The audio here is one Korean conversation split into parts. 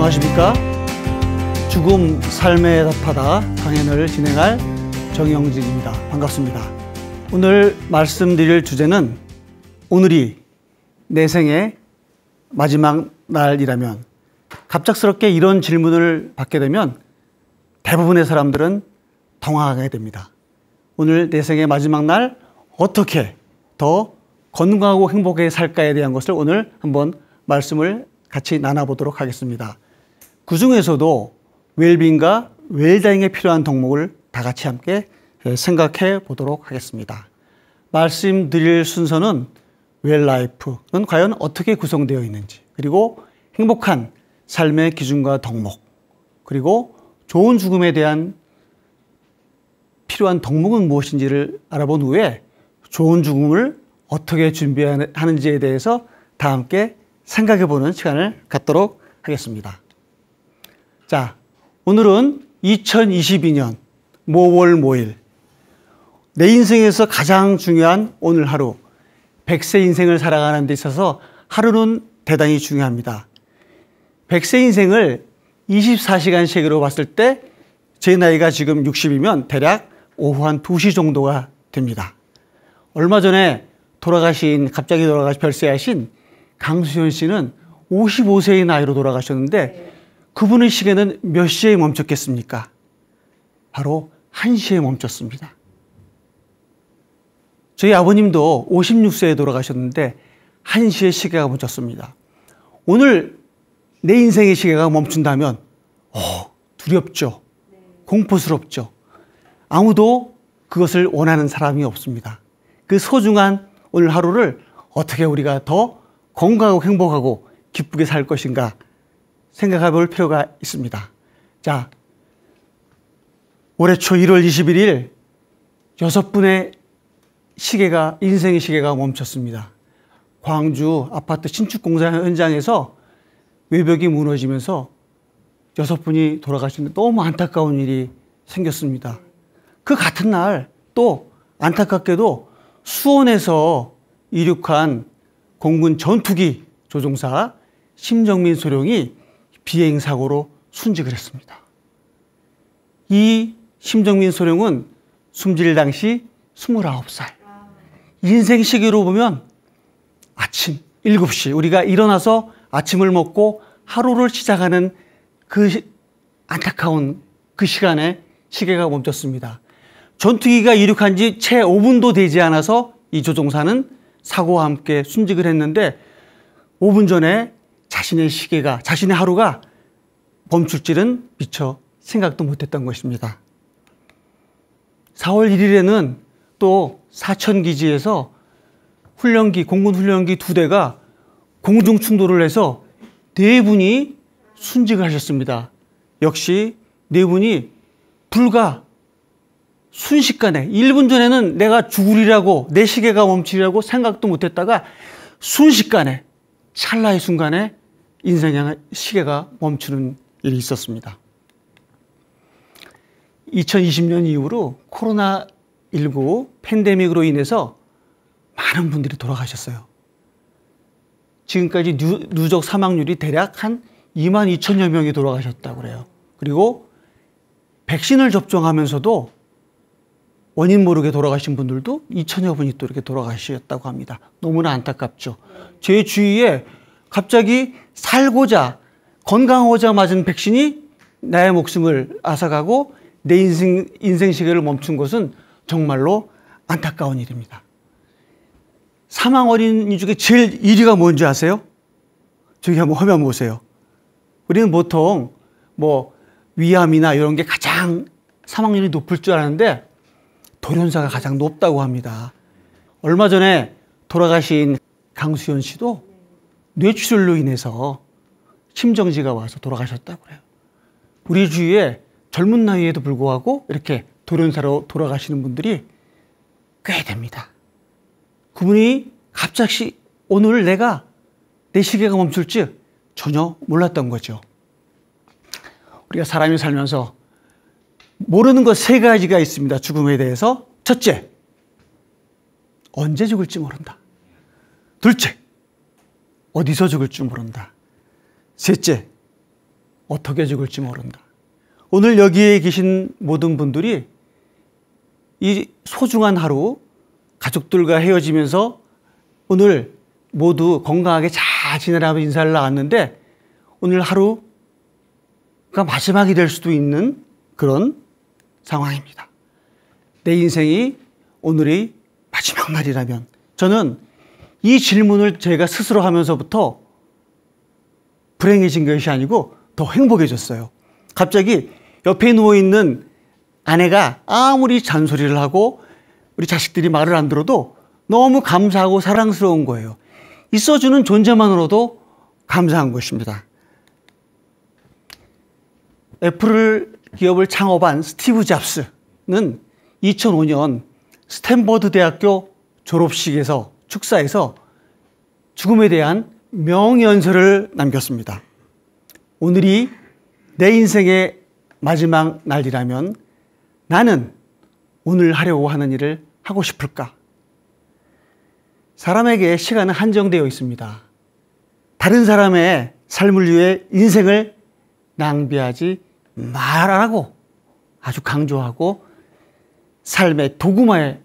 안녕하십니까? 죽음 삶에 답하다 강연을 진행할 정영진입니다. 반갑습니다. 오늘 말씀드릴 주제는 오늘이 내 생의 마지막 날이라면, 갑작스럽게 이런 질문을 받게 되면 대부분의 사람들은 당황하게 됩니다. 오늘 내 생의 마지막 날 어떻게 더 건강하고 행복하게 살까에 대한 것을 오늘 한번 말씀을 같이 나눠보도록 하겠습니다. 그 중에서도 웰빙과 웰다잉에 필요한 덕목을 다 같이 함께 생각해 보도록 하겠습니다. 말씀드릴 순서는 웰라이프는 과연 어떻게 구성되어 있는지, 그리고 행복한 삶의 기준과 덕목, 그리고 좋은 죽음에 대한 필요한 덕목은 무엇인지를 알아본 후에 좋은 죽음을 어떻게 준비하는지에 대해서 다 함께 생각해 보는 시간을 갖도록 하겠습니다. 자, 오늘은 2022년 모월 모일, 내 인생에서 가장 중요한 오늘 하루, 100세 인생을 살아가는 데 있어서 하루는 대단히 중요합니다. 100세 인생을 24시간씩으로 봤을 때 제 나이가 지금 60이면 대략 오후 한 2시 정도가 됩니다. 얼마 전에 갑자기 별세하신 강수현 씨는 55세의 나이로 돌아가셨는데 그분의 시계는 몇 시에 멈췄겠습니까? 바로 1시에 멈췄습니다. 저희 아버님도 56세에 돌아가셨는데 1시에 시계가 멈췄습니다. 오늘 내 인생의 시계가 멈춘다면 두렵죠. 공포스럽죠. 아무도 그것을 원하는 사람이 없습니다. 그 소중한 오늘 하루를 어떻게 우리가 더 건강하고 행복하고 기쁘게 살 것인가 생각해 볼 필요가 있습니다. 자, 올해 초 1월 21일 6분의 인생의 시계가 멈췄습니다. 광주 아파트 신축 공사 현장에서 외벽이 무너지면서 6분이 돌아가시는데 너무 안타까운 일이 생겼습니다. 그 같은 날 또 안타깝게도 수원에서 이륙한 공군 전투기 조종사 심정민 소령이 비행사고로 순직을 했습니다. 이 심정민 소령은 숨질 당시 29살. 인생 시계로 보면 아침 7시, 우리가 일어나서 아침을 먹고 하루를 시작하는 그 안타까운 그 시간에 시계가 멈췄습니다. 전투기가 이륙한 지 채 5분도 되지 않아서 이 조종사는 사고와 함께 순직을 했는데 5분 전에 자신의 하루가 멈출 줄은 미처 생각도 못했던 것입니다. 4월 1일에는 또 사천기지에서 공군 훈련기 2대가 공중 충돌을 해서 4분이 순직을 하셨습니다. 역시 4분이 불과 순식간에 1분 전에는 내가 죽으리라고, 내 시계가 멈추리라고 생각도 못했다가 순식간에, 찰나의 순간에 인생의 시계가 멈추는 일이 있었습니다. 2020년 이후로 코로나19 팬데믹으로 인해서 많은 분들이 돌아가셨어요. 지금까지 누적 사망률이 대략 한 22,000여 명이 돌아가셨다고 그래요. 그리고 백신을 접종하면서도 원인 모르게 돌아가신 분들도 2,000여 분이 또 이렇게 돌아가셨다고 합니다. 너무나 안타깝죠. 제 주위에 갑자기 살고자, 건강하고자 맞은 백신이 나의 목숨을 앗아가고 내 인생 시계를 멈춘 것은 정말로 안타까운 일입니다. 사망 어린이 중에 제일 1위가 뭔지 아세요? 저기 한번 화면 보세요. 우리는 보통 위암이나 이런 게 가장 사망률이 높을 줄 아는데 돌연사가 가장 높다고 합니다. 얼마 전에 돌아가신 강수현 씨도 뇌출혈로 인해서 심정지가 와서 돌아가셨다고 그래요. 우리 주위에 젊은 나이에도 불구하고 이렇게 돌연사로 돌아가시는 분들이 꽤 됩니다. 그분이 갑자기 오늘 내 시계가 멈출 줄 전혀 몰랐던 거죠. 우리가 사람이 살면서 모르는 것 3가지가 있습니다. 죽음에 대해서. 첫째, 언제 죽을지 모른다. 둘째, 어디서 죽을지 모른다. 셋째, 어떻게 죽을지 모른다. 오늘 여기에 계신 모든 분들이 이 소중한 하루 가족들과 헤어지면서 오늘 모두 건강하게 잘 지내라고 인사를 나왔는데 오늘 하루가 마지막이 될 수도 있는 그런 상황입니다. 내 인생이 오늘이 마지막 날이라면 저는 이 질문을 제가 스스로 하면서부터 불행해진 것이 아니고 더 행복해졌어요. 갑자기 옆에 누워있는 아내가 아무리 잔소리를 하고 우리 자식들이 말을 안 들어도 너무 감사하고 사랑스러운 거예요. 있어주는 존재만으로도 감사한 것입니다. 애플 기업을 창업한 스티브 잡스는 2005년 스탠퍼드 대학교 졸업식에서 축사에서 죽음에 대한 명연설을 남겼습니다. 오늘이 내 인생의 마지막 날이라면 나는 오늘 하려고 하는 일을 하고 싶을까? 사람에게 시간은 한정되어 있습니다. 다른 사람의 삶을 위해 인생을 낭비하지 말라고 아주 강조하고 삶의 도구마에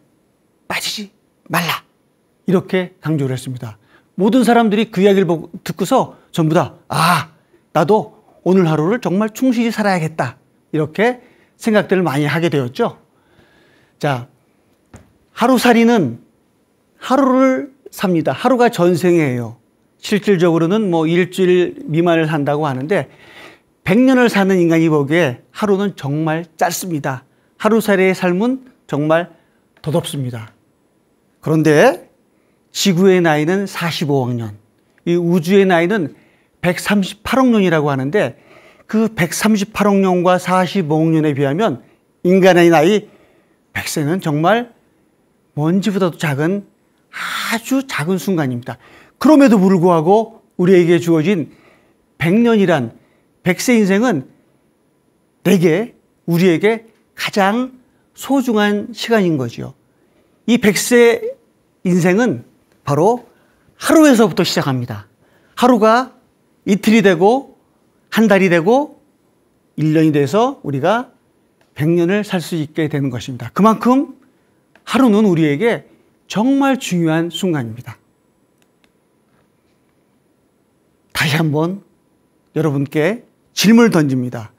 빠지지 말라 이렇게 강조를 했습니다. 모든 사람들이 그 이야기를 듣고서 전부 다 나도 오늘 하루를 정말 충실히 살아야겠다 이렇게 생각들을 많이 하게 되었죠. 자, 하루살이는 하루를 삽니다. 하루가 전생이에요. 실질적으로는 뭐 일주일 미만을 산다고 하는데 100년을 사는 인간이 보기에 하루는 정말 짧습니다. 하루살이의 삶은 정말 덧없습니다. 그런데 지구의 나이는 45억 년, 이 우주의 나이는 138억 년이라고 하는데 그 138억 년과 45억 년에 비하면 인간의 나이 100세는 정말 먼지보다도 작은 아주 작은 순간입니다. 그럼에도 불구하고 우리에게 주어진 100년이란 100세 인생은 우리에게 가장 소중한 시간인 거죠. 이 100세 인생은 바로 하루에서부터 시작합니다. 하루가 이틀이 되고 한 달이 되고 1년이 돼서 우리가 100년을 살 수 있게 되는 것입니다. 그만큼 하루는 우리에게 정말 중요한 순간입니다. 다시 한번 여러분께 질문을 던집니다.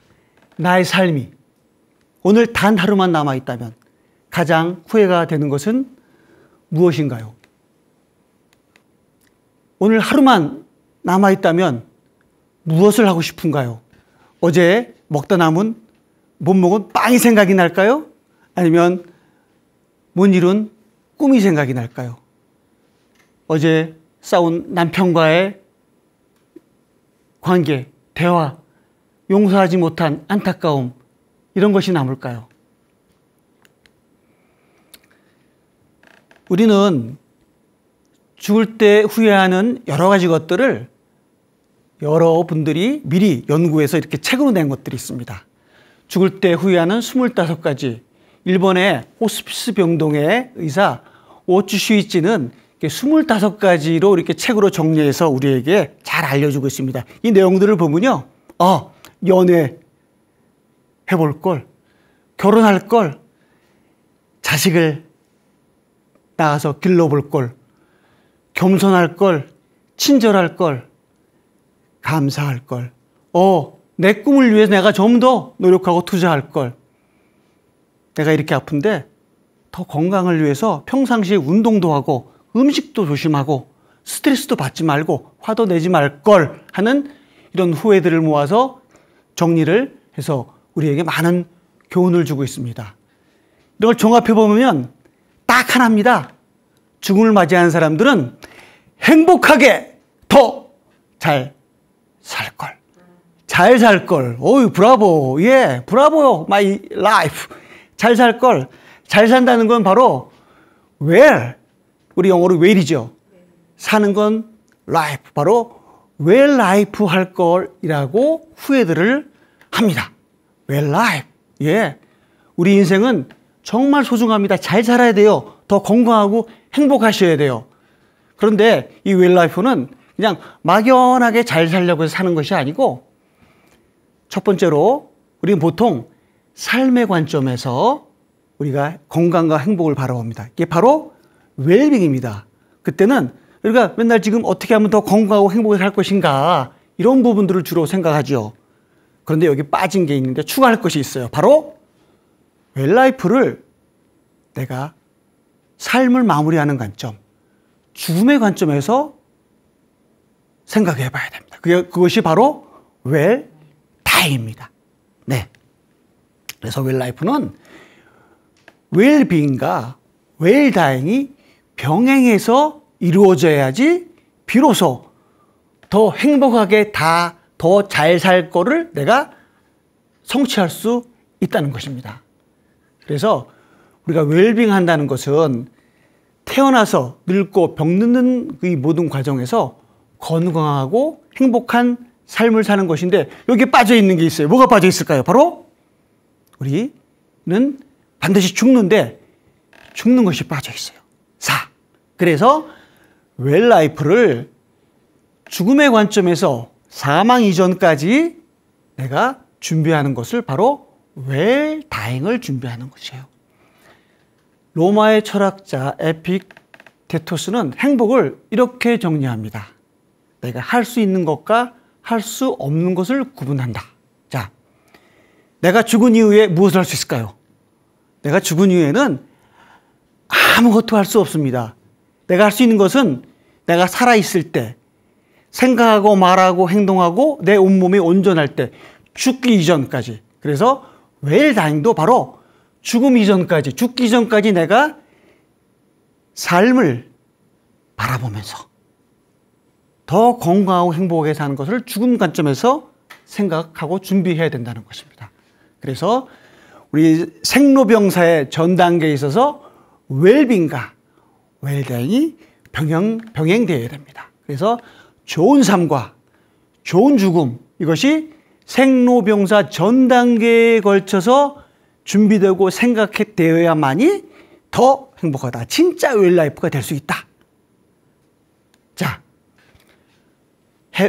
나의 삶이 오늘 단 하루만 남아있다면 가장 후회가 되는 것은 무엇인가요? 오늘 하루만 남아있다면 무엇을 하고 싶은가요? 어제 먹다 남은 못 먹은 빵이 생각이 날까요? 아니면 못 이룬 꿈이 생각이 날까요? 어제 싸운 남편과의 관계, 대화, 용서하지 못한 안타까움 이런 것이 남을까요? 우리는 죽을 때 후회하는 여러 가지 것들을 여러분들이 미리 연구해서 이렇게 책으로 낸 것들이 있습니다. 죽을 때 후회하는 25가지. 일본의 호스피스 병동의 의사 오츠 슈이치는 25가지로 이렇게 책으로 정리해서 우리에게 잘 알려주고 있습니다. 이 내용들을 보면요. 연애 해볼 걸, 결혼할 걸, 자식을 낳아서 길러볼 걸, 겸손할 걸, 친절할 걸, 감사할 걸, 내 꿈을 위해서 내가 좀 더 노력하고 투자할 걸, 내가 이렇게 아픈데 더 건강을 위해서 평상시에 운동도 하고 음식도 조심하고 스트레스도 받지 말고 화도 내지 말 걸 하는 이런 후회들을 모아서 정리를 해서 우리에게 많은 교훈을 주고 있습니다. 이런 걸 종합해 보면 딱 하나입니다. 죽음을 맞이하는 사람들은 행복하게 더 잘 살 걸. 잘 살 걸. 오이, 브라보. 예, 브라보요. 마이 라이프. 잘 살 걸. 잘 산다는 건 바로 well. 우리 영어로 well이죠. 사는 건 life. 바로 well life 할 걸이라고 후회들을 합니다. well life. 예. 우리 인생은 정말 소중합니다. 잘 살아야 돼요. 더 건강하고 행복하셔야 돼요. 그런데 이 well life는 그냥 막연하게 잘 살려고 해서 사는 것이 아니고 첫 번째로 우리는 보통 삶의 관점에서 우리가 건강과 행복을 바라봅니다. 이게 바로 웰빙입니다. 그때는 우리가 맨날 지금 어떻게 하면 더 건강하고 행복하게 살 것인가 이런 부분들을 주로 생각하죠. 그런데 여기 빠진 게 있는데 추가할 것이 있어요. 바로 웰라이프를 내가 삶을 마무리하는 관점, 죽음의 관점에서 생각해 봐야 됩니다. 그것이 바로 웰다잉입니다. 네. 그래서 웰라이프는 웰빙과 웰다잉이 병행해서 이루어져야지 비로소 더 행복하게 더 잘 살 거를 내가 성취할 수 있다는 것입니다. 그래서 우리가 웰빙 한다는 것은 태어나서 늙고 병드는 이 모든 과정에서 건강하고 행복한 삶을 사는 것인데 여기에 빠져 있는 게 있어요. 뭐가 빠져 있을까요? 바로 우리는 반드시 죽는데 죽는 것이 빠져 있어요. 그래서 웰라이프를 죽음의 관점에서 사망 이전까지 내가 준비하는 것을 바로 웰다잉을 준비하는 것이에요. 로마의 철학자 에픽테토스는 행복을 이렇게 정리합니다. 내가 할 수 있는 것과 할 수 없는 것을 구분한다. 자, 내가 죽은 이후에 무엇을 할 수 있을까요? 내가 죽은 이후에는 아무것도 할 수 없습니다. 내가 할 수 있는 것은 내가 살아있을 때 생각하고 말하고 행동하고 내 온몸이 온전할 때 죽기 이전까지. 그래서 웰다잉도 바로 죽음 이전까지, 죽기 전까지 내가 삶을 바라보면서 더 건강하고 행복하게 사는 것을 죽음 관점에서 생각하고 준비해야 된다는 것입니다. 그래서 우리 생로병사의 전 단계에 있어서 웰빙과 웰다잉이 병행되어야 됩니다. 그래서 좋은 삶과 좋은 죽음, 이것이 생로병사 전 단계에 걸쳐서 준비되고 생각되어야만이 더 행복하다. 진짜 웰라이프가 될 수 있다. 자,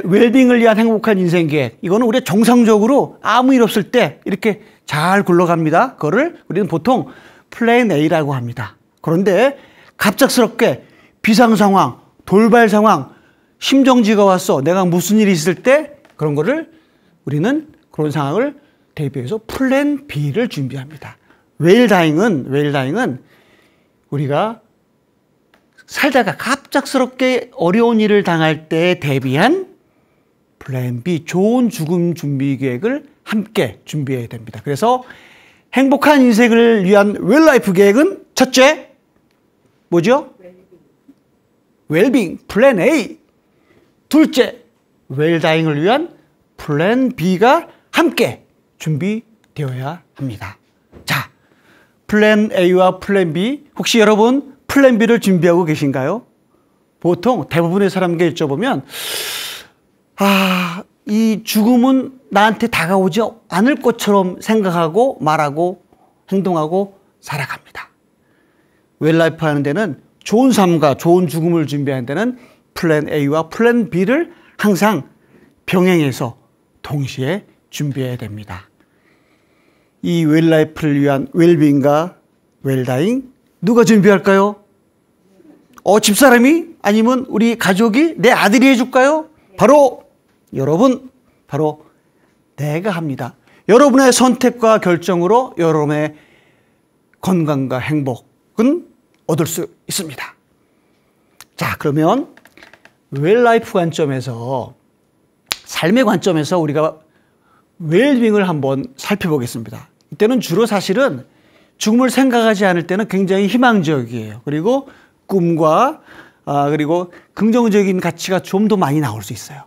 웰빙을 위한 행복한 인생 계획. 이거는 우리가 정상적으로 아무 일 없을 때 이렇게 잘 굴러갑니다. 그거를 우리는 보통 플랜 A라고 합니다. 그런데 갑작스럽게 비상 상황, 돌발 상황, 심정지가 왔어. 내가 무슨 일이 있을 때 그런 거를 우리는 그런 상황을 대비해서 플랜 B를 준비합니다. 웰다잉은 우리가 살다가 갑작스럽게 어려운 일을 당할 때 대비한 플랜 B, 좋은 죽음 준비 계획을 함께 준비해야 됩니다. 그래서 행복한 인생을 위한 웰라이프 계획은 첫째, 뭐죠? 웰빙, 플랜 A. 둘째, 웰다잉을 위한 플랜 B가 함께 준비되어야 합니다. 자, 플랜 A와 플랜 B, 혹시 여러분 플랜 B를 준비하고 계신가요? 보통 대부분의 사람에게 여쭤보면 이 죽음은 나한테 다가오지 않을 것처럼 생각하고 말하고 행동하고 살아갑니다. 웰라이프 하는 데는 좋은 삶과 좋은 죽음을 준비하는 데는 플랜 A와 플랜 B를 항상 병행해서 동시에 준비해야 됩니다. 이 웰라이프를 위한 웰빙과 웰다잉 누가 준비할까요? 집사람이? 아니면 우리 가족이? 내 아들이 해줄까요? 바로 여러분, 바로 내가 합니다. 여러분의 선택과 결정으로 여러분의 건강과 행복은 얻을 수 있습니다. 자, 그러면 웰라이프 관점에서, 삶의 관점에서 우리가 웰빙을 한번 살펴보겠습니다. 이때는 주로 사실은 죽음을 생각하지 않을 때는 굉장히 희망적이에요. 그리고 꿈과 그리고 긍정적인 가치가 좀 더 많이 나올 수 있어요.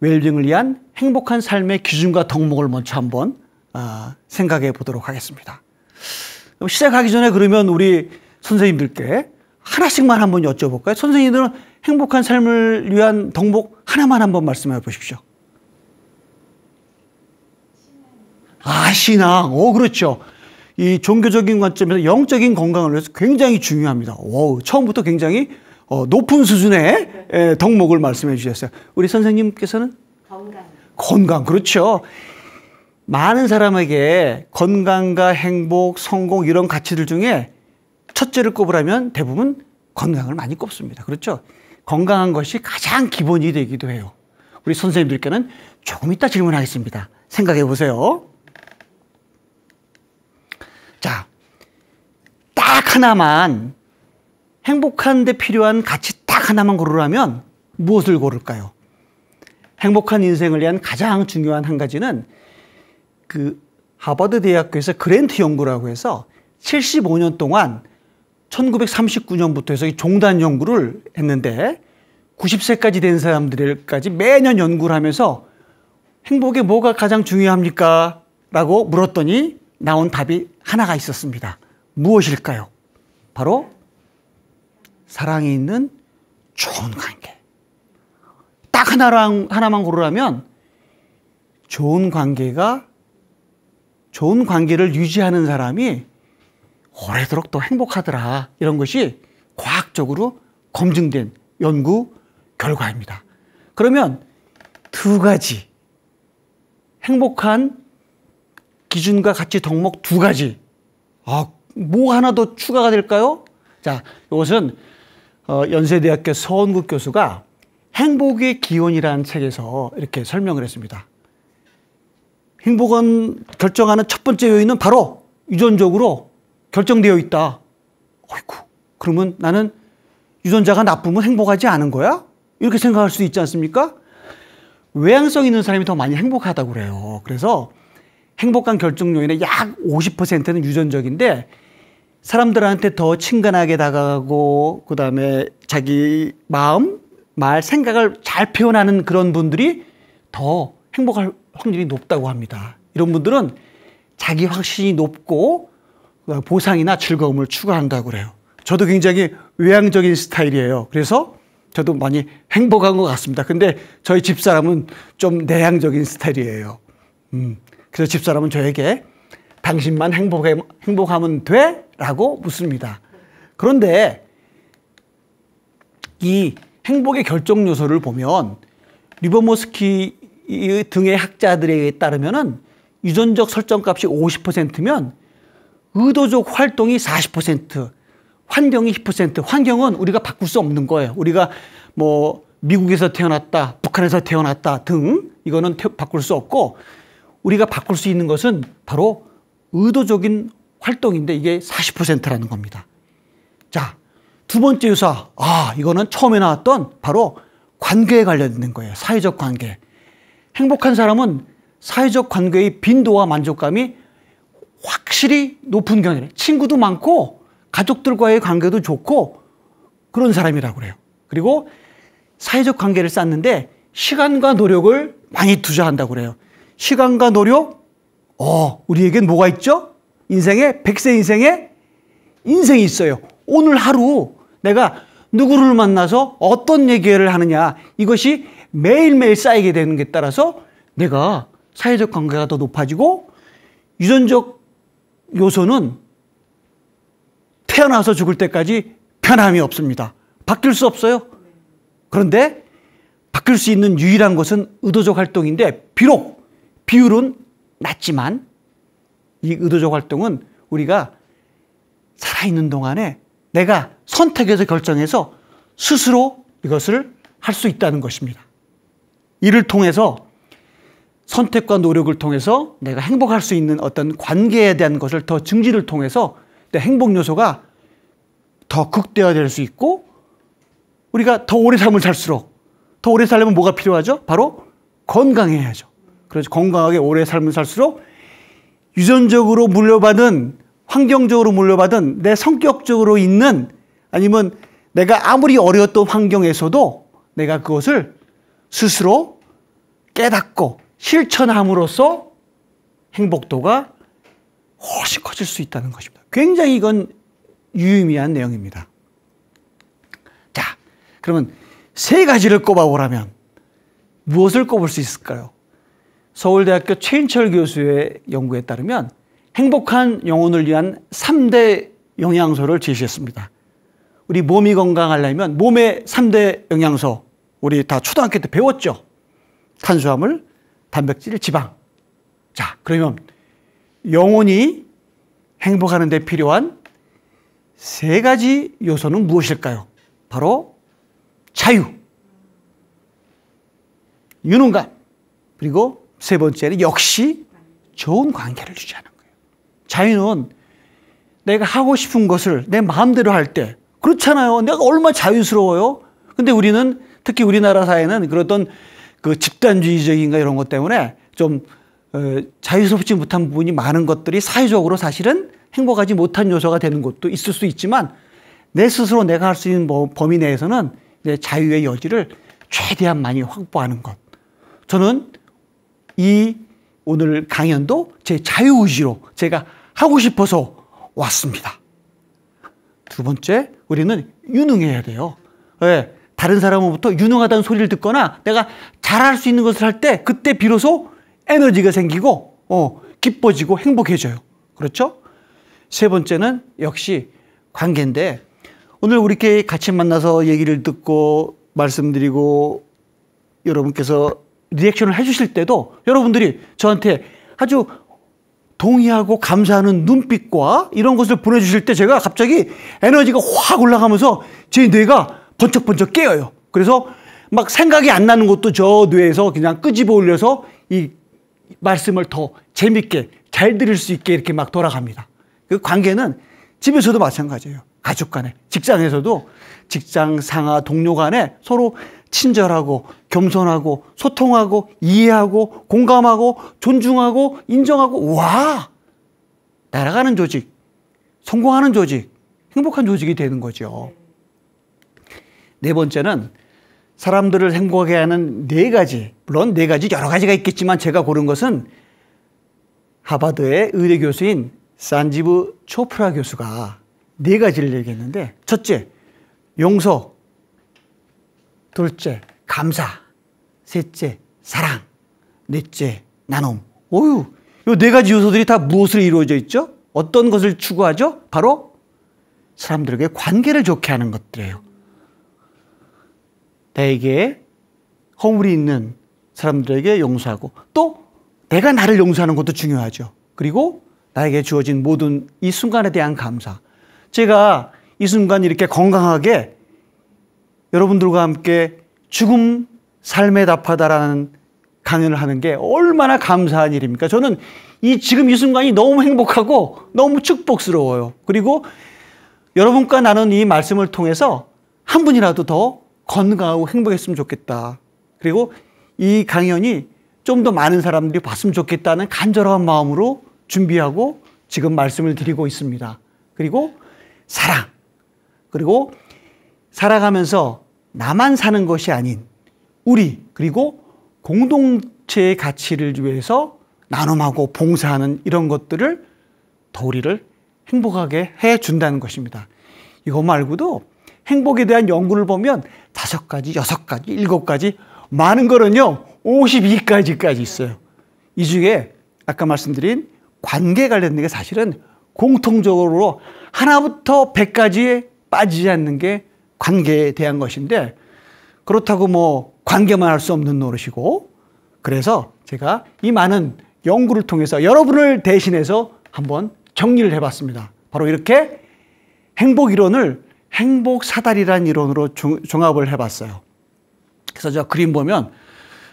웰빙을 위한 행복한 삶의 기준과 덕목을 먼저 한번 생각해 보도록 하겠습니다. 시작하기 전에 그러면 우리 선생님들께 하나씩만 한번 여쭤볼까요? 선생님들은 행복한 삶을 위한 덕목 하나만 한번 말씀해 보십시오. 신앙. 그렇죠. 이 종교적인 관점에서 영적인 건강을 위해서 굉장히 중요합니다. 처음부터 굉장히 높은 수준의 덕목을 말씀해 주셨어요. 우리 선생님께서는? 건강, 그렇죠. 많은 사람에게 건강과 행복, 성공 이런 가치들 중에 첫째를 꼽으라면 대부분 건강을 많이 꼽습니다. 그렇죠? 건강한 것이 가장 기본이 되기도 해요. 우리 선생님들께는 조금 이따 질문하겠습니다. 생각해 보세요. 자, 딱 하나만, 행복한 데 필요한 가치 딱 하나만 고르라면 무엇을 고를까요? 행복한 인생을 위한 가장 중요한 한 가지는 그 하버드 대학교에서 그랜트 연구라고 해서 75년 동안 1939년부터 해서 종단 연구를 했는데 90세까지 된 사람들까지 매년 연구를 하면서 행복에 뭐가 가장 중요합니까? 라고 물었더니 나온 답이 하나가 있었습니다. 무엇일까요? 바로 사랑이 있는 좋은 관계. 딱 하나만 고르라면 좋은 관계를 유지하는 사람이 오래도록 또 행복하더라. 이런 것이 과학적으로 검증된 연구 결과입니다. 그러면 두 가지, 행복한 기준과 가치 덕목 두 가지. 뭐 하나 더 추가가 될까요? 자, 이것은 연세대학교 서원국 교수가 행복의 기원이라는 책에서 이렇게 설명을 했습니다. 행복은 결정하는 첫 번째 요인은 바로 유전적으로 결정되어 있다. 어이구, 그러면 나는 유전자가 나쁘면 행복하지 않은 거야? 이렇게 생각할 수 있지 않습니까? 외향성 있는 사람이 더 많이 행복하다고 그래요. 그래서 행복한 결정 요인의 약 50%는 유전적인데 사람들한테 더 친근하게 다가가고 그다음에 자기 마음, 말, 생각을 잘 표현하는 그런 분들이 더 행복할 확률이 높다고 합니다. 이런 분들은 자기 확신이 높고 보상이나 즐거움을 추구한다고 그래요. 저도 굉장히 외향적인 스타일이에요. 그래서 저도 많이 행복한 것 같습니다. 근데 저희 집사람은 좀 내향적인 스타일이에요. 그래서 집사람은 저에게 당신만 행복하면 돼? 라고 묻습니다. 그런데 이 행복의 결정 요소를 보면 리버모스키 등의 학자들에 따르면은 유전적 설정값이 50%면 의도적 활동이 40%, 환경이 10%. 환경은 우리가 바꿀 수 없는 거예요. 우리가 뭐 미국에서 태어났다, 북한에서 태어났다 등 이거는 바꿀 수 없고 우리가 바꿀 수 있는 것은 바로 의도적인 활동인데 이게 40%라는 겁니다. 자, 두 번째 요소, 이거는 처음에 나왔던 바로 관계에 관련된 거예요. 사회적 관계. 행복한 사람은 사회적 관계의 빈도와 만족감이 확실히 높은 경우에 친구도 많고 가족들과의 관계도 좋고 그런 사람이라고 그래요. 그리고 사회적 관계를 쌓는데 시간과 노력을 많이 투자한다고 그래요. 시간과 노력, 우리에겐 뭐가 있죠? 인생에, 100세 인생이 있어요. 오늘 하루 내가 누구를 만나서 어떤 얘기를 하느냐, 이것이 매일매일 쌓이게 되는 게 따라서 내가 사회적 관계가 더 높아지고 유전적 요소는 태어나서 죽을 때까지 변함이 없습니다. 바뀔 수 없어요. 그런데 바뀔 수 있는 유일한 것은 의도적 활동인데 비록 비율은 낮지만 이 의도적 활동은 우리가 살아있는 동안에 내가 선택해서 결정해서 스스로 이것을 할 수 있다는 것입니다. 이를 통해서 선택과 노력을 통해서 내가 행복할 수 있는 어떤 관계에 대한 것을 더 증지를 통해서 내 행복 요소가 더 극대화될 수 있고 우리가 더 오래 삶을 살수록 더 오래 살려면 뭐가 필요하죠? 바로 건강해야죠. 그래서 건강하게 오래 삶을 살수록 유전적으로 물려받은 환경적으로 물려받은 내 성격적으로 있는 아니면 내가 아무리 어려웠던 환경에서도 내가 그것을 스스로 깨닫고 실천함으로써 행복도가 훨씬 커질 수 있다는 것입니다. 굉장히 이건 유의미한 내용입니다. 자, 그러면 세 가지를 꼽아보라면 무엇을 꼽을 수 있을까요? 서울대학교 최인철 교수의 연구에 따르면 행복한 영혼을 위한 3대 영양소를 제시했습니다. 우리 몸이 건강하려면 몸의 3대 영양소, 우리 다 초등학교 때 배웠죠. 탄수화물, 단백질, 지방. 자, 그러면 영혼이 행복하는 데 필요한 세 가지 요소는 무엇일까요? 바로 자유, 유능감, 그리고 세 번째는 역시 좋은 관계를 유지하는 거예요. 자유는 내가 하고 싶은 것을 내 마음대로 할 때, 그렇잖아요. 내가 얼마나 자유스러워요. 근데 우리는, 특히 우리나라 사회는 그런 그 집단주의적인가 이런 것 때문에 좀 자유스럽지 못한 부분이 많은 것들이 사회적으로 사실은 행복하지 못한 요소가 되는 것도 있을 수 있지만, 내 스스로 내가 할 수 있는 범위 내에서는 내 자유의 여지를 최대한 많이 확보하는 것. 저는 이 오늘 강연도 제 자유의지로 제가 하고 싶어서 왔습니다. 두 번째, 우리는 유능해야 돼요. 네, 다른 사람으로부터 유능하다는 소리를 듣거나 내가 잘할 수 있는 것을 할 때, 그때 비로소 에너지가 생기고 기뻐지고 행복해져요. 그렇죠? 세 번째는 역시 관계인데, 오늘 우리 이렇게 같이 만나서 얘기를 듣고 말씀드리고 여러분께서 리액션을 해주실 때도 여러분들이 저한테 아주 동의하고 감사하는 눈빛과 이런 것을 보내주실 때 제가 갑자기 에너지가 확 올라가면서 제 뇌가 번쩍번쩍 깨어요. 그래서 막 생각이 안 나는 것도 저 뇌에서 그냥 끄집어 올려서 이 말씀을 더 재밌게 잘 들을 수 있게 이렇게 막 돌아갑니다. 그 관계는 집에서도 마찬가지예요. 가족 간에, 직장에서도 직장 상하 동료 간에 서로 친절하고 겸손하고 소통하고 이해하고 공감하고 존중하고 인정하고, 와, 날아가는 조직, 성공하는 조직, 행복한 조직이 되는 거죠. 네 번째는 사람들을 행복하게 하는 네 가지, 물론 네 가지 여러 가지가 있겠지만 제가 고른 것은 하버드의 의대 교수인 산지브 초프라 교수가 네 가지를 얘기했는데, 첫째, 용서. 둘째, 감사. 셋째, 사랑. 넷째, 나눔. 이 네 가지 요소들이 다 무엇으로 이루어져 있죠? 어떤 것을 추구하죠? 바로 사람들에게 관계를 좋게 하는 것들이에요. 나에게 허물이 있는 사람들에게 용서하고, 또 내가 나를 용서하는 것도 중요하죠. 그리고 나에게 주어진 모든 이 순간에 대한 감사. 제가 이 순간 이렇게 건강하게 여러분들과 함께 죽음 삶에 답하다라는 강연을 하는 게 얼마나 감사한 일입니까? 저는 지금 이 순간이 너무 행복하고 너무 축복스러워요. 그리고 여러분과 나눈 이 말씀을 통해서 한 분이라도 더 건강하고 행복했으면 좋겠다. 그리고 이 강연이 좀 더 많은 사람들이 봤으면 좋겠다는 간절한 마음으로 준비하고 지금 말씀을 드리고 있습니다. 그리고 사랑. 그리고 살아가면서 나만 사는 것이 아닌 우리, 그리고 공동체의 가치를 위해서 나눔하고 봉사하는 이런 것들을 더 우리를 행복하게 해준다는 것입니다. 이거 말고도 행복에 대한 연구를 보면 5가지, 6가지, 7가지, 많은 거는요 52가지까지 있어요. 이 중에 아까 말씀드린 관계 관련된 게 사실은 공통적으로 하나부터 100까지에 빠지지 않는 게 관계에 대한 것인데, 그렇다고 뭐 관계만 할 수 없는 노릇이고, 그래서 제가 이 많은 연구를 통해서 여러분을 대신해서 한번 정리를 해봤습니다. 바로 이렇게 행복 이론을 행복 사다리라는 이론으로 종합을 해봤어요. 그래서 저 그림 보면,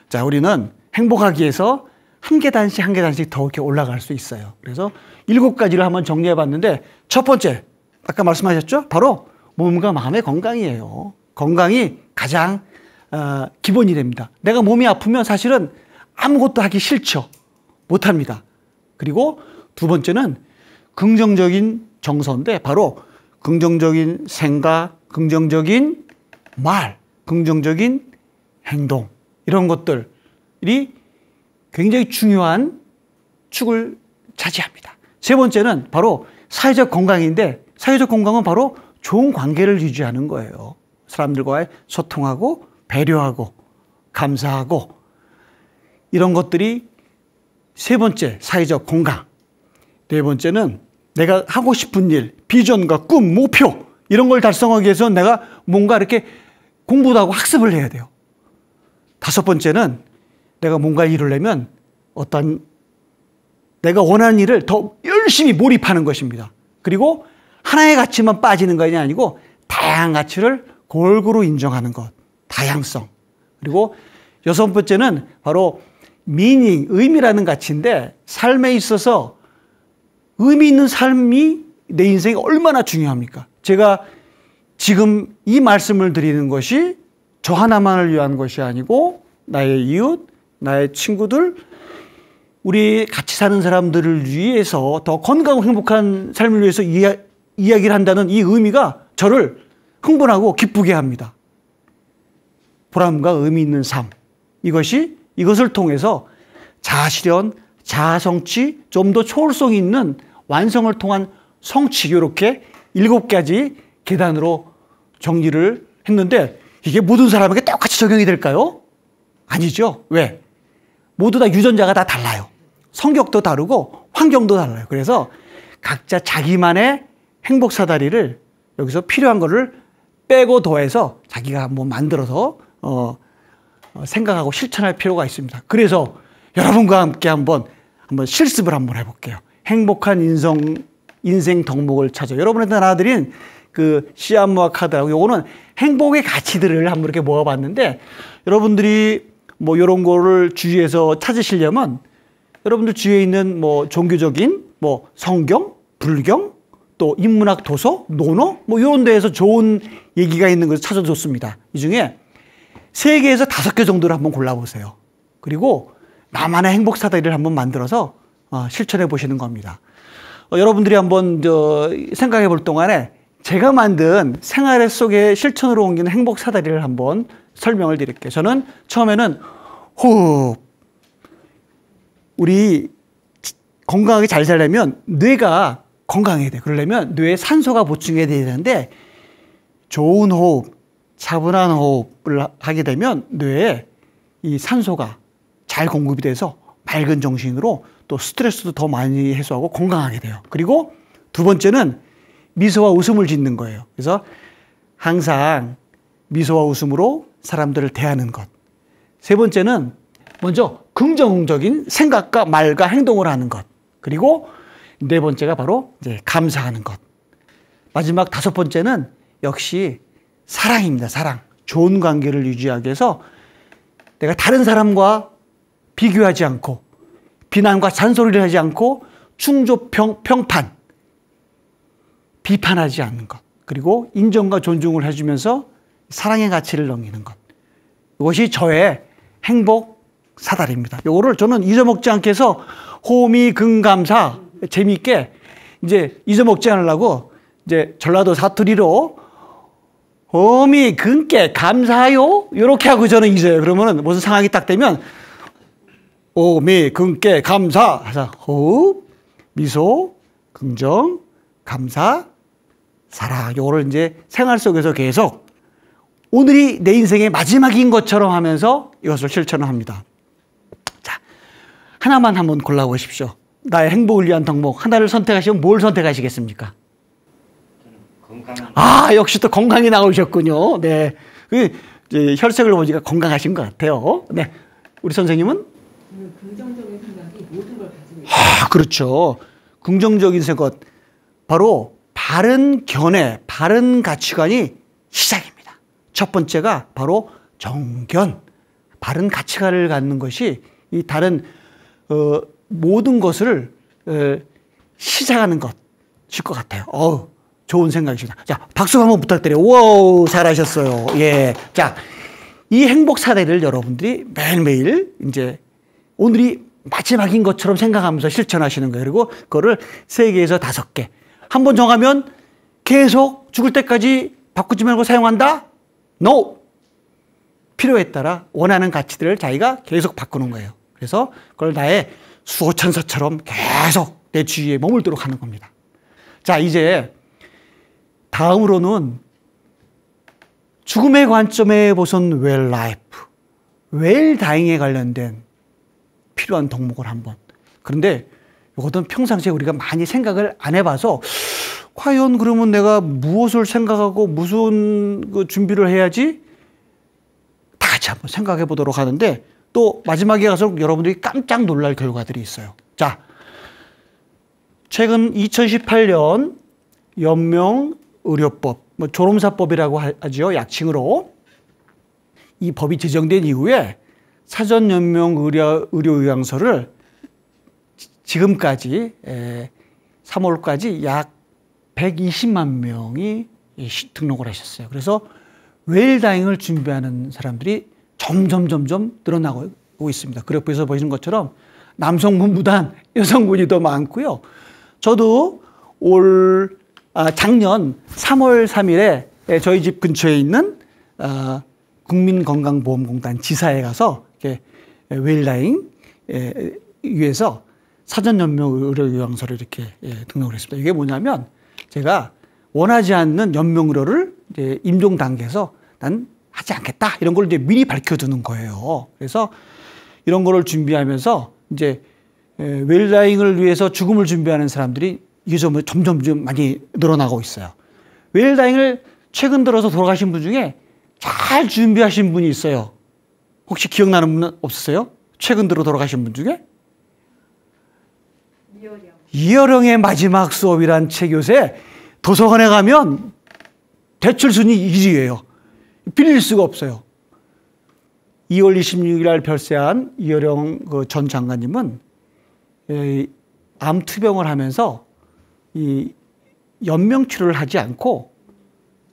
자, 우리는 행복하기 위해서 한 계단씩 한 계단씩 더 이렇게 올라갈 수 있어요. 그래서 7가지를 한번 정리해봤는데, 첫 번째, 아까 말씀하셨죠? 바로 몸과 마음의 건강이에요. 건강이 가장 기본이 됩니다. 내가 몸이 아프면 사실은 아무것도 하기 싫죠. 못합니다. 그리고 두 번째는 긍정적인 정서인데, 바로 긍정적인 생각, 긍정적인 말, 긍정적인 행동, 이런 것들이 굉장히 중요한 축을 차지합니다. 세 번째는 바로 사회적 건강인데, 사회적 건강은 바로 좋은 관계를 유지하는 거예요. 사람들과의 소통하고 배려하고 감사하고, 이런 것들이 세 번째 사회적 건강. 네 번째는 내가 하고 싶은 일, 비전과 꿈, 목표, 이런 걸 달성하기 위해서 내가 뭔가 이렇게 공부도 하고 학습을 해야 돼요. 5번째는 내가 뭔가 이루려면 어떤 내가 원하는 일을 더 열심히 몰입하는 것입니다. 그리고 하나의 가치만 빠지는 것이 아니고 다양한 가치를 골고루 인정하는 것, 다양성. 그리고 여섯 번째는 바로 미닝, 의미라는 가치인데 삶에 있어서 의미 있는 삶이 내 인생에 얼마나 중요합니까? 제가 지금 이 말씀을 드리는 것이 저 하나만을 위한 것이 아니고 나의 이웃, 나의 친구들, 우리 같이 사는 사람들을 위해서 더 건강하고 행복한 삶을 위해서 이야기를 한다는 이 의미가 저를 흥분하고 기쁘게 합니다. 보람과 의미 있는 삶. 이것을 통해서 자아실현, 자아성취, 좀 더 초월성 있는 완성을 통한 성취, 이렇게 7가지 계단으로 정리를 했는데 이게 모든 사람에게 똑같이 적용이 될까요? 아니죠. 왜? 모두 다 유전자가 다 달라요. 성격도 다르고 환경도 달라요. 그래서 각자 자기만의 행복 사다리를 여기서 필요한 거를 빼고 더해서 자기가 한번 만들어서 생각하고 실천할 필요가 있습니다. 그래서 여러분과 함께 한번 실습을 한번 해볼게요. 행복한 인생 덕목을 찾아. 여러분한테 나눠드린 그 씨앗모아 카드하고 요거는 행복의 가치들을 한번 이렇게 모아봤는데 여러분들이 뭐 이런 거를 주위에서 찾으시려면 여러분들 주위에 있는 뭐 종교적인 뭐 성경, 불경, 또 인문학 도서, 논어 뭐 이런 데에서 좋은 얘기가 있는 것을 찾아도 좋습니다. 이 중에 3개에서 5개 정도를 한번 골라보세요. 그리고 나만의 행복 사다리를 한번 만들어서 실천해 보시는 겁니다. 여러분들이 한번 생각해 볼 동안에 제가 만든 생활 속에 실천으로 옮기는 행복 사다리를 한번 설명을 드릴게요. 저는 처음에는 호흡. 우리 건강하게 잘 살려면 뇌가 건강해야 돼. 그러려면 뇌에 산소가 보충해야 되는데 좋은 호흡, 차분한 호흡을 하게 되면 뇌에 이 산소가 잘 공급이 돼서 맑은 정신으로 또 스트레스도 더 많이 해소하고 건강하게 돼요. 그리고 2번째는 미소와 웃음을 짓는 거예요. 그래서 항상 미소와 웃음으로 사람들을 대하는 것. 3번째는 먼저 긍정적인 생각과 말과 행동을 하는 것. 그리고 4번째가 바로 이제 감사하는 것. 마지막 5번째는 역시 사랑입니다. 사랑. 좋은 관계를 유지하기 위해서 내가 다른 사람과 비교하지 않고 비난과 잔소리를 하지 않고 충조평판 비판하지 않는 것. 그리고 인정과 존중을 해주면서 사랑의 가치를 넘기는 것. 이것이 저의 행복 사다리입니다. 요거를 저는 잊어먹지 않게 해서 호미금감사 재미있게 이제 잊어먹지 않으려고 이제 전라도 사투리로 호미금께 감사요 이렇게 하고 저는 잊어요. 그러면은 무슨 상황이 딱 되면 호미금께 감사 해서 호흡, 미소, 긍정, 감사, 사랑. 요거를 이제 생활 속에서 계속 오늘이 내 인생의 마지막인 것처럼 하면서 이것을 실천을 합니다. 자, 하나만 한번 골라보십시오. 나의 행복을 위한 덕목 하나를 선택하시면 뭘 선택하시겠습니까? 아, 역시 또 건강이 나오셨군요. 네, 이제 혈색을 보니까 건강하신 것 같아요. 네, 우리 선생님은? 긍정적인 생각이 모든 걸 가지고 있어요. 아, 그렇죠. 긍정적인 생각. 바로 바른 견해, 바른 가치관이 시작입니다. 첫 번째가 바로 정견, 바른 가치관을 갖는 것이 이 다른 모든 것을 시작하는 것일 것 같아요. 좋은 생각이십니다. 자, 박수 한번 부탁드려요. 와우, 잘하셨어요. 예. 자, 이 행복 사례를 여러분들이 매일매일 이제 오늘이 마지막인 것처럼 생각하면서 실천하시는 거예요. 그리고 그거를 3개에서 5개. 한번 정하면 계속 죽을 때까지 바꾸지 말고 사용한다? No! 필요에 따라 원하는 가치들을 자기가 계속 바꾸는 거예요. 그래서 그걸 나의 수호천사처럼 계속 내 주위에 머물도록 하는 겁니다. 자, 이제 다음으로는 죽음의 관점에 보선 well life, well dying에 관련된 필요한 덕목을 한번. 그런데 이것은 평상시에 우리가 많이 생각을 안 해봐서 과연 그러면 내가 무엇을 생각하고 무슨 준비를 해야지? 다 같이 한번 생각해 보도록 하는데 또 마지막에 가서 여러분들이 깜짝 놀랄 결과들이 있어요. 자, 최근 2018년 연명의료법, 조롬사법이라고 하죠. 약칭으로. 이 법이 제정된 이후에 사전연명의료의향서를 지금까지 3월까지 약 120만 명이 등록을 하셨어요. 그래서 웰다잉을 준비하는 사람들이 점점 늘어나고 있습니다. 그래프에서 보시는 것처럼 남성분보단 여성분이 더 많고요. 저도 작년 3월 3일에 저희 집 근처에 있는 국민건강보험공단 지사에 가서 웰다잉 위해서 사전연명의료요양서를 이렇게 등록을 했습니다. 이게 뭐냐면 제가 원하지 않는 연명의료를 이제 임종 단계에서 난 하지 않겠다 이런 걸 이제 미리 밝혀두는 거예요. 그래서 이런 거를 준비하면서 이제 웰다잉을 위해서 죽음을 준비하는 사람들이 요즘 점점 많이 늘어나고 있어요. 웰다잉을 최근 들어서 돌아가신 분 중에 잘 준비하신 분이 있어요. 혹시 기억나는 분은 없으세요? 최근 들어 돌아가신 분 중에? 이어령의 마지막 수업이란 책 요새 도서관에 가면 대출 순위 1위예요. 빌릴 수가 없어요. 2월 26일 날 별세한 이어령 전 장관님은 암 투병을 하면서 이 연명 치료를 하지 않고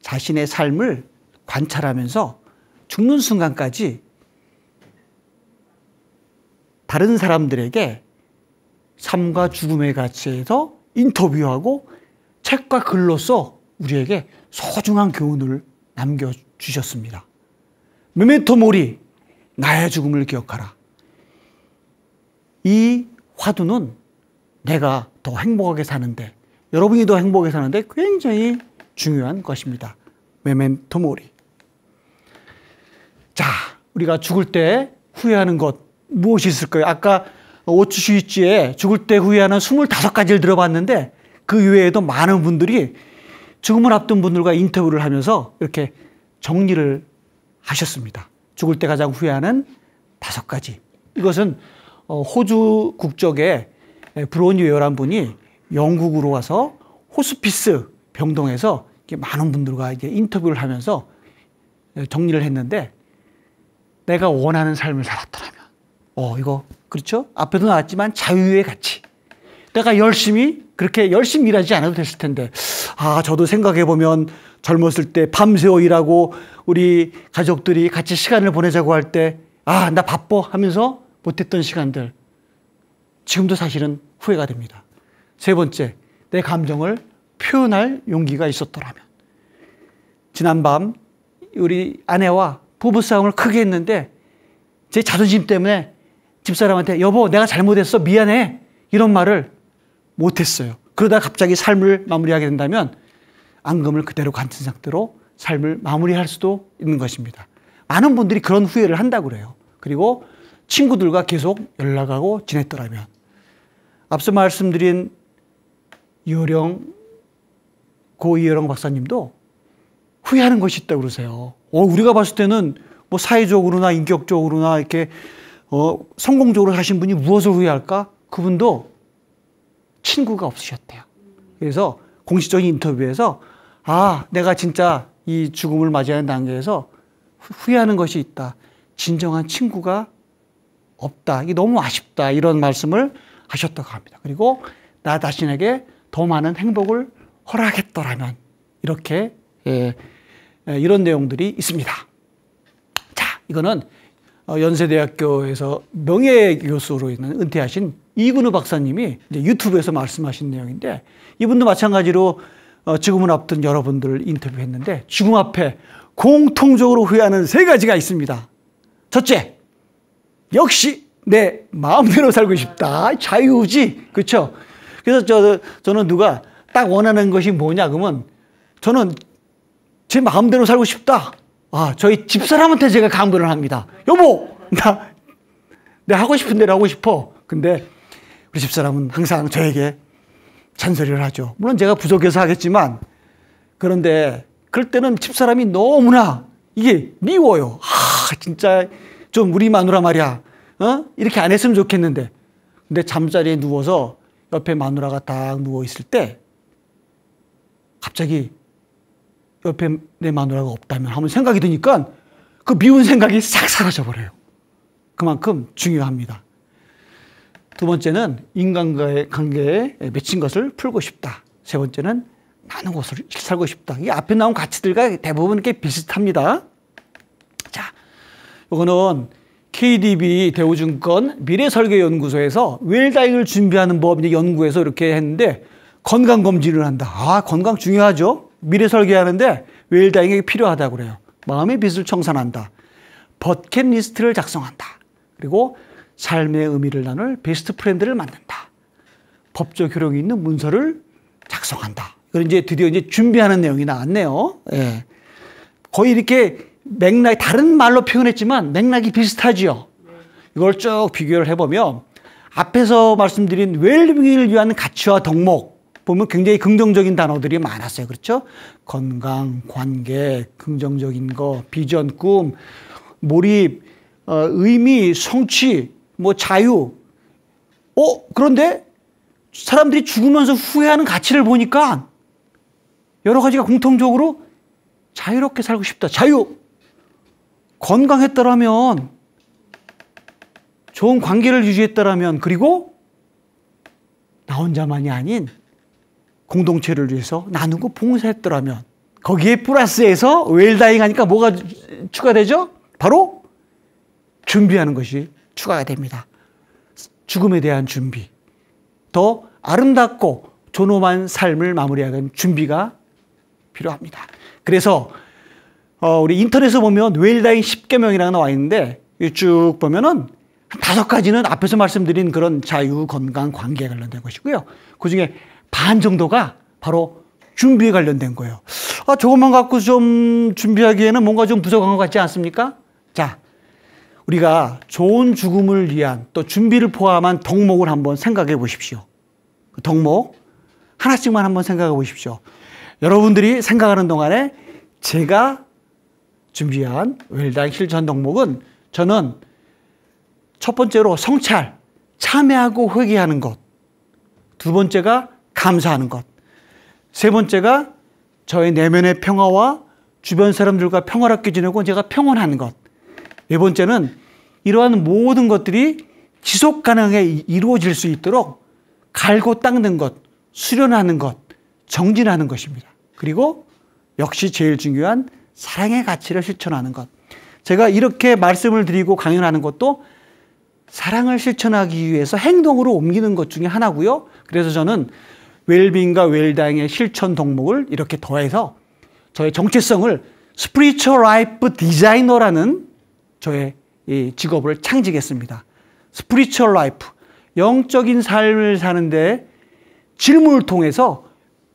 자신의 삶을 관찰하면서 죽는 순간까지 다른 사람들에게 삶과 죽음의 가치에서 인터뷰하고 책과 글로써 우리에게 소중한 교훈을 남겨주셨습니다. 메멘토 모리, 나의 죽음을 기억하라. 이 화두는 내가 더 행복하게 사는데, 여러분이 더 행복하게 사는데 굉장히 중요한 것입니다. 메멘토 모리. 자, 우리가 죽을 때 후회하는 것 무엇이 있을까요? 아까 오츠 슈이츠에 죽을 때 후회하는 25가지를 들어봤는데 그 외에도 많은 분들이 죽음을 앞둔 분들과 인터뷰를 하면서 이렇게 정리를 하셨습니다. 죽을 때 가장 후회하는 5가지. 이것은 호주 국적의 브로니 웨어란 분이 영국으로 와서 호스피스 병동에서 많은 분들과 이제 인터뷰를 하면서 정리를 했는데, 내가 원하는 삶을 살았더라면, 이거 그렇죠? 앞에도 나왔지만 자유의 가치. 내가 그렇게 열심히 일하지 않아도 됐을 텐데, 저도 생각해 보면 젊었을 때 밤새워 일하고 우리 가족들이 같이 시간을 보내자고 할 때, 나 바빠 하면서 못했던 시간들, 지금도 사실은 후회가 됩니다. 세 번째, 내 감정을 표현할 용기가 있었더라면. 지난밤 우리 아내와 부부싸움을 크게 했는데 제 자존심 때문에 집사람한테 여보 내가 잘못했어 미안해 이런 말을 못했어요. 그러다 갑자기 삶을 마무리하게 된다면 앙금을 그대로 간친 상태로 삶을 마무리할 수도 있는 것입니다. 많은 분들이 그런 후회를 한다고 그래요. 그리고 친구들과 계속 연락하고 지냈더라면. 앞서 말씀드린 고 이어령 박사님도 후회하는 것이 있다고 그러세요. 우리가 봤을 때는 뭐 사회적으로나 인격적으로나 이렇게 성공적으로 사신 분이 무엇을 후회할까? 그분도 친구가 없으셨대요. 그래서 공식적인 인터뷰에서 내가 진짜 이 죽음을 맞이하는 단계에서 후회하는 것이 있다. 진정한 친구가 없다. 이게 너무 아쉽다. 이런 말씀을 하셨다고 합니다. 그리고 나 자신에게 더 많은 행복을 허락했더라면 이렇게 이런 내용들이 있습니다. 자, 이거는 연세대학교에서 명예교수로 있는 은퇴하신 이근우 박사님이 이제 유튜브에서 말씀하신 내용인데, 이분도 마찬가지로 죽음을 앞둔 여러분들을 인터뷰했는데 죽음 앞에 공통적으로 후회하는 3가지가 있습니다. 첫째, 역시 내 마음대로 살고 싶다. 자유지. 그렇죠? 그래서 저는 누가 딱 원하는 것이 뭐냐 그러면 저는 제 마음대로 살고 싶다. 저희 집사람한테 제가 강변을 합니다. 여보, 내가 하고 싶은 대로 하고 싶어. 근데 우리 집사람은 항상 저에게 잔소리를 하죠. 물론 제가 부족해서 하겠지만, 그런데 그럴 때는 집사람이 너무나 이게 미워요. 진짜 좀 우리 마누라 말이야. 이렇게 안 했으면 좋겠는데. 근데 잠자리에 누워서 옆에 마누라가 딱 누워 있을 때 갑자기 옆에 내 마누라가 없다면 하면 생각이 드니까 그 미운 생각이 싹 사라져 버려요. 그만큼 중요합니다. 두 번째는 인간과의 관계에 맺힌 것을 풀고 싶다. 세 번째는 나는 곳을 살고 싶다. 이 앞에 나온 가치들과 대부분 이렇게 비슷합니다. 자, 이거는 KDB 대우증권 미래설계연구소에서 웰다잉을 준비하는 법 연구에서 이렇게 했는데 건강검진을 한다. 아, 건강 중요하죠. 미래설계하는데 웰다잉이 필요하다고 그래요. 마음의 빛을 청산한다. 버킷리스트를 작성한다. 그리고 삶의 의미를 나눌 베스트 프렌드를 만든다. 법적 효력이 있는 문서를 작성한다. 이건 이제 드디어 이제 준비하는 내용이 나왔네요. 예. 거의 이렇게 맥락이 다른 말로 표현했지만 맥락이 비슷하지요. 이걸 쭉 비교를 해보면 앞에서 말씀드린 웰빙을 위한 가치와 덕목 보면 굉장히 긍정적인 단어들이 많았어요. 그렇죠? 건강, 관계, 긍정적인 거, 비전, 꿈, 몰입, 의미, 성취, 뭐 자유. 그런데 사람들이 죽으면서 후회하는 가치를 보니까 여러 가지가 공통적으로 자유롭게 살고 싶다. 자유. 건강했더라면, 좋은 관계를 유지했더라면, 그리고 나 혼자만이 아닌 공동체를 위해서 나누고 봉사했더라면, 거기에 플러스해서 웰다잉 하니까 뭐가 추가되죠? 바로 준비하는 것이 추가가 됩니다. 죽음에 대한 준비. 더 아름답고 존엄한 삶을 마무리하는 준비가 필요합니다. 그래서 우리 인터넷에 보면 웰다잉 10계명이라고 나와 있는데 쭉 보면은 한 5가지는 앞에서 말씀드린 그런 자유, 건강, 관계에 관련된 것이고요. 그중에 반 정도가 바로 준비에 관련된 거예요. 저것만 갖고 좀 준비하기에는 뭔가 좀 부족한 것 같지 않습니까? 자, 우리가 좋은 죽음을 위한 또 준비를 포함한 덕목을 한번 생각해 보십시오. 그 덕목 하나씩만 한번 생각해 보십시오. 여러분들이 생각하는 동안에 제가 준비한 웰다잉 실천 덕목은 저는 첫 번째로 성찰, 참회하고 회개하는 것. 두 번째가 감사하는 것. 세 번째가 저의 내면의 평화와 주변 사람들과 평화롭게 지내고 제가 평온한 것. 네 번째는 이러한 모든 것들이 지속 가능하게 이루어질 수 있도록 갈고 닦는 것, 수련하는 것, 정진하는 것입니다. 그리고 역시 제일 중요한 사랑의 가치를 실천하는 것. 제가 이렇게 말씀을 드리고 강연하는 것도 사랑을 실천하기 위해서 행동으로 옮기는 것 중에 하나고요. 그래서 저는 웰빙과 웰다잉의 실천 덕목을 이렇게 더해서 저의 정체성을 스피리추얼 라이프 디자이너라는 저의 이 직업을 창직했습니다. 스피리추얼 라이프, 영적인 삶을 사는데 질문을 통해서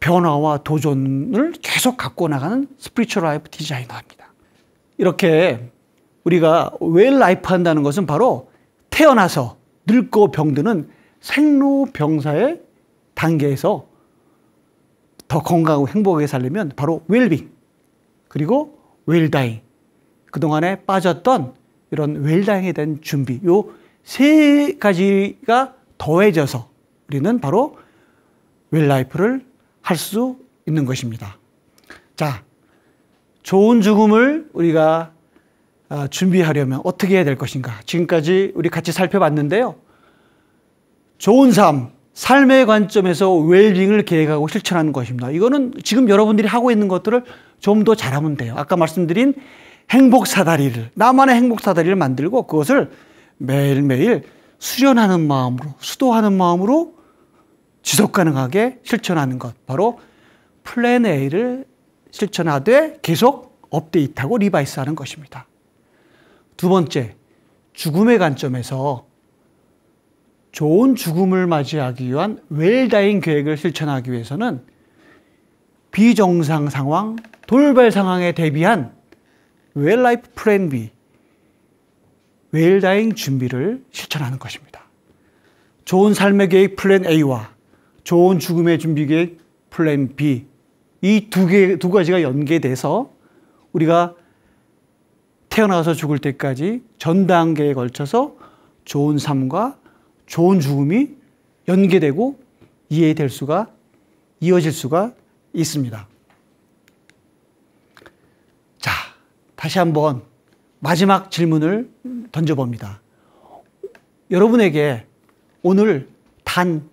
변화와 도전을 계속 갖고 나가는 스피리추얼 라이프 디자이너입니다. 이렇게 우리가 웰 라이프 한다는 것은 바로 태어나서 늙고 병드는 생로병사의 단계에서 더 건강하고 행복하게 살려면 바로 웰빙 그리고 웰다잉, 그동안에 빠졌던 이런 웰다잉에 대한 준비, 요 세 가지가 더해져서 우리는 바로 웰라이프를 할 수 있는 것입니다. 자, 좋은 죽음을 우리가 준비하려면 어떻게 해야 될 것인가? 지금까지 우리 같이 살펴봤는데요. 좋은 삶, 삶의 관점에서 웰빙을 계획하고 실천하는 것입니다. 이거는 지금 여러분들이 하고 있는 것들을 좀 더 잘하면 돼요. 아까 말씀드린 행복 사다리를, 나만의 행복 사다리를 만들고 그것을 매일매일 수련하는 마음으로, 수도하는 마음으로 지속 가능하게 실천하는 것. 바로 플랜 A를 실천하되 계속 업데이트하고 리바이스하는 것입니다. 두 번째, 죽음의 관점에서 좋은 죽음을 맞이하기 위한 웰다잉 계획을 실천하기 위해서는 비정상 상황, 돌발 상황에 대비한 웰라이프 플랜 B, 웰다잉 준비를 실천하는 것입니다. 좋은 삶의 계획 플랜 A와 좋은 죽음의 준비 계획 플랜 B, 이 두 가지가 연계돼서 우리가 태어나서 죽을 때까지 전 단계에 걸쳐서 좋은 삶과 좋은 죽음이 연계되고 이어질 수가 있습니다. 자, 다시 한번 마지막 질문을 던져봅니다. 여러분에게 오늘 단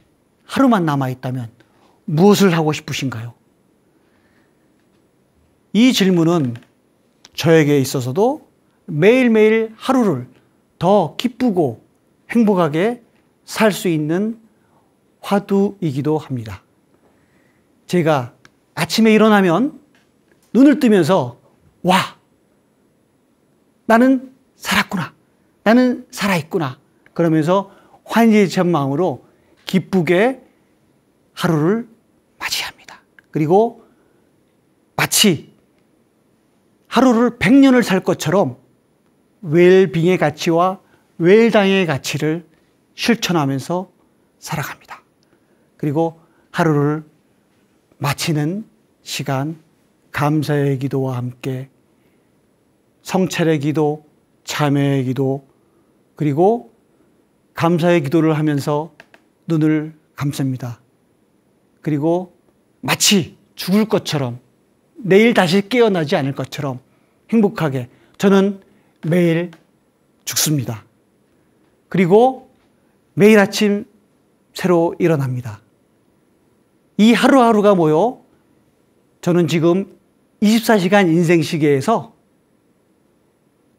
하루만 남아있다면 무엇을 하고 싶으신가요? 이 질문은 저에게 있어서도 매일매일 하루를 더 기쁘고 행복하게 살 수 있는 화두이기도 합니다. 제가 아침에 일어나면 눈을 뜨면서 와, 나는 살았구나, 나는 살아있구나 그러면서 환희찬 마음으로 기쁘게 하루를 맞이합니다. 그리고 마치 하루를 100년을 살 것처럼 웰빙의 가치와 웰다잉의 가치를 실천하면서 살아갑니다. 그리고 하루를 마치는 시간, 감사의 기도와 함께 성찰의 기도, 참회의 기도, 그리고 감사의 기도를 하면서 눈을 감습니다. 그리고 마치 죽을 것처럼, 내일 다시 깨어나지 않을 것처럼 행복하게 저는 매일 죽습니다. 그리고 매일 아침 새로 일어납니다. 이 하루하루가 모여 저는 지금 24시간 인생 시계에서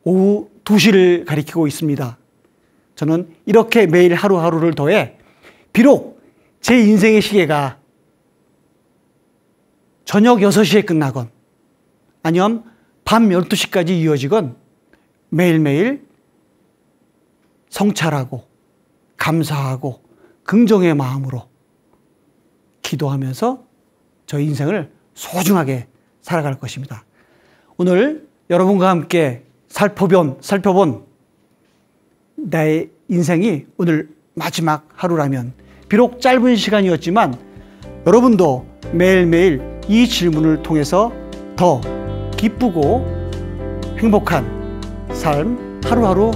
오후 2시를 가리키고 있습니다. 저는 이렇게 매일 하루하루를 더해 비록 제 인생의 시계가 저녁 6시에 끝나건 아니면 밤 12시까지 이어지건 매일매일 성찰하고 감사하고 긍정의 마음으로 기도하면서 저 인생을 소중하게 살아갈 것입니다. 오늘 여러분과 함께 살펴본 나의 인생이 오늘 마지막 하루라면 비록 짧은 시간이었지만 여러분도 매일매일 이 질문을 통해서 더 기쁘고 행복한 삶 하루하루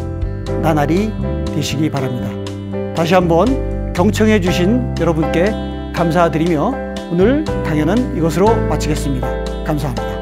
나날이 되시기 바랍니다. 다시 한번 경청해 주신 여러분께 감사드리며 오늘 강연은 이것으로 마치겠습니다. 감사합니다.